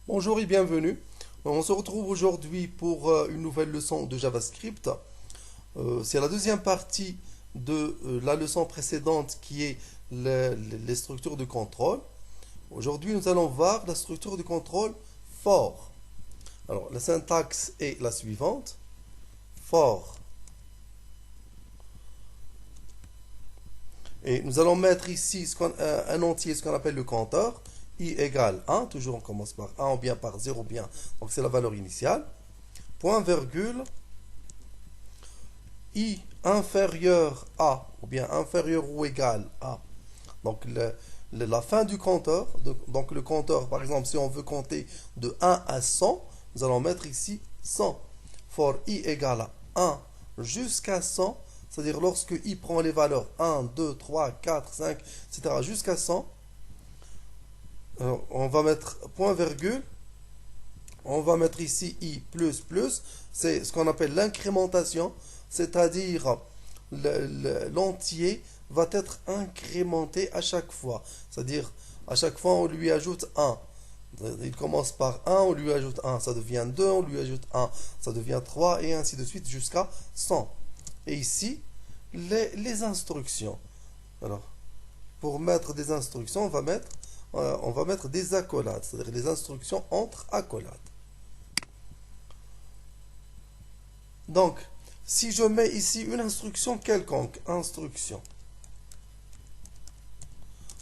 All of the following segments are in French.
Bonjour et bienvenue. On se retrouve aujourd'hui pour une nouvelle leçon de JavaScript. C'est la deuxième partie de la leçon précédente qui est les structures de contrôle. Aujourd'hui, nous allons voir la structure de contrôle for. Alors, la syntaxe est la suivante. For. Et nous allons mettre ici un entier, ce qu'on appelle le compteur. I égale 1, toujours on commence par 1 ou bien par 0 bien, donc c'est la valeur initiale. Point virgule, I inférieur à, ou bien inférieur ou égal à. Donc la fin du compteur, donc le compteur par exemple si on veut compter de 1 à 100, nous allons mettre ici 100. For I égale à 1 jusqu'à 100, c'est-à-dire lorsque I prend les valeurs 1, 2, 3, 4, 5, etc. jusqu'à 100, alors, on va mettre point virgule, on va mettre ici i plus plus, c'est ce qu'on appelle l'incrémentation, c'est-à-dire l'entier va être incrémenté à chaque fois, c'est-à-dire à chaque fois on lui ajoute 1. Il commence par 1, on lui ajoute 1, ça devient 2, on lui ajoute 1, ça devient 3 et ainsi de suite jusqu'à 100. Et ici, les instructions. Alors, pour mettre des instructions, on va mettre des accolades, c'est-à-dire les instructions entre accolades. Donc, si je mets ici une instruction quelconque,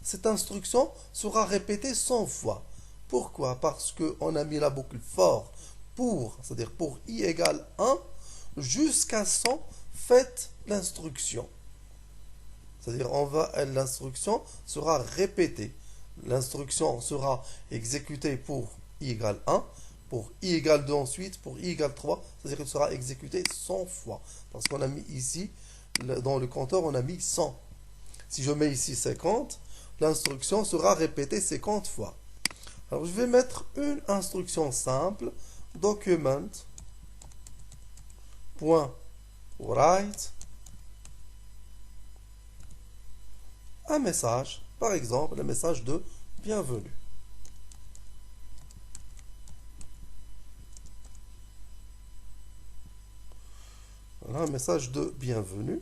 cette instruction sera répétée 100 fois. Pourquoi? Parce qu'on a mis la boucle for pour, c'est-à-dire pour i égale 1, jusqu'à 100, faites l'instruction. C'est-à-dire l'instruction sera répétée. L'instruction sera exécutée pour i égale 1, pour i égale 2 ensuite, pour i égale 3, c'est-à-dire qu'elle sera exécutée 100 fois. Parce qu'on a mis ici, dans le compteur, on a mis 100. Si je mets ici 50, l'instruction sera répétée 50 fois. Alors je vais mettre une instruction simple, document.write un message, par exemple, un message de bienvenue. Voilà, un message de bienvenue.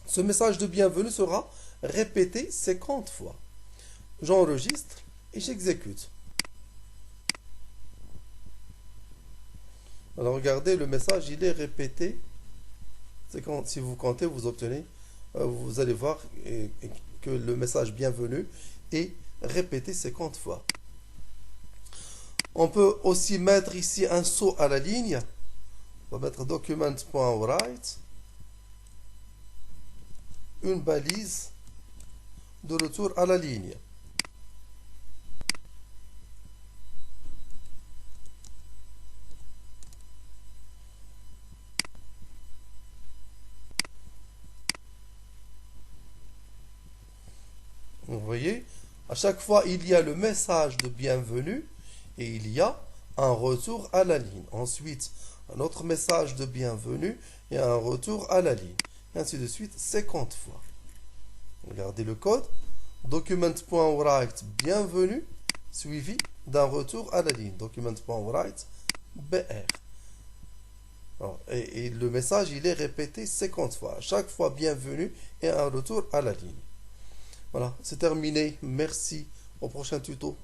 Ce message de bienvenue sera répété 50 fois. J'enregistre et j'exécute. Alors regardez, le message, il est répété. Si vous comptez, vous allez voir que le message bienvenue est répété 50 fois. On peut aussi mettre ici un saut à la ligne. On va mettre document.write, une balise de retour à la ligne. Vous voyez, à chaque fois, il y a le message de bienvenue et il y a un retour à la ligne. Ensuite, un autre message de bienvenue et un retour à la ligne. Et ainsi de suite, 50 fois. Regardez le code. Document.write bienvenue suivi d'un retour à la ligne. Document.write br. Et le message, il est répété 50 fois. À chaque fois, bienvenue et un retour à la ligne. Voilà, c'est terminé. Merci. Au prochain tuto.